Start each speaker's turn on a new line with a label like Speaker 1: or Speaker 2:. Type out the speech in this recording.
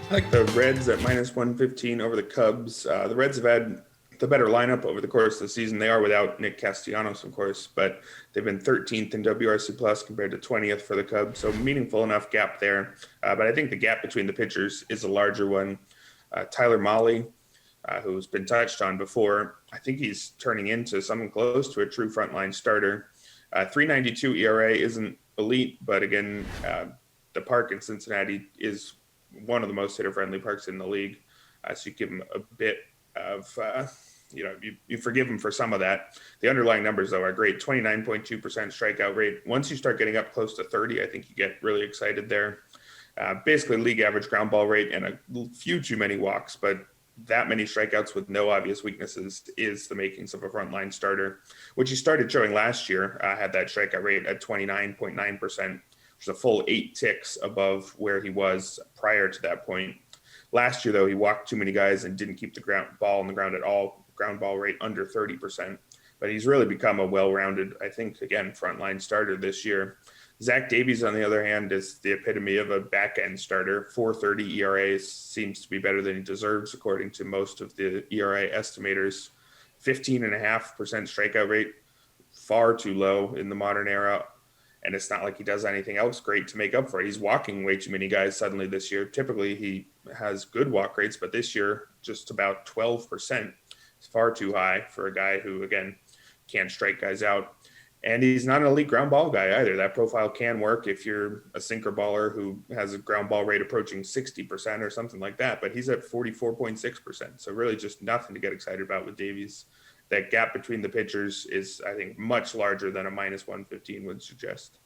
Speaker 1: I like the Reds at minus 115 over the Cubs. The Reds have had the better lineup over the course of the season. They are without Nick Castellanos, of course, but they've been 13th in WRC plus compared to 20th for the Cubs. So meaningful enough gap there. But I think the gap between the pitchers is a larger one. Tyler Mahle, who's been touched on before, I think he's turning into something close to a true frontline starter. 3.92 ERA isn't elite, but again, the park in Cincinnati is one of the most hitter-friendly parks in the league. So you give him a bit of, you forgive him for some of that. The underlying numbers, though, are great. 29.2% strikeout rate. Once you start getting up close to 30, I think you get really excited there. Basically, league average ground ball rate and a few too many walks, but that many strikeouts with no obvious weaknesses is the makings of a frontline starter, which he started showing last year, had that strikeout rate at 29.9%, which is a full 8 ticks above where he was prior to that point. Last year, though, he walked too many guys and didn't keep the ball on the ground at all, ground ball rate under 30%. But he's really become a well-rounded, I think, again, frontline starter this year. Zach Davies, on the other hand, is the epitome of a back-end starter. 4.30 ERA seems to be better than he deserves, according to most of the ERA estimators. 15.5% strikeout rate, far too low in the modern era. And it's not like he does anything else great to make up for it. He's walking way too many guys suddenly this year. Typically, he has good walk rates, but this year, just about 12%. It's far too high for a guy who, again, can't strike guys out. And he's not an elite ground ball guy either. That profile can work if you're a sinker baller who has a ground ball rate approaching 60% or something like that, but he's at 44.6%. So really just nothing to get excited about with Davies. That gap between the pitchers is, I think, much larger than a minus 115 would suggest.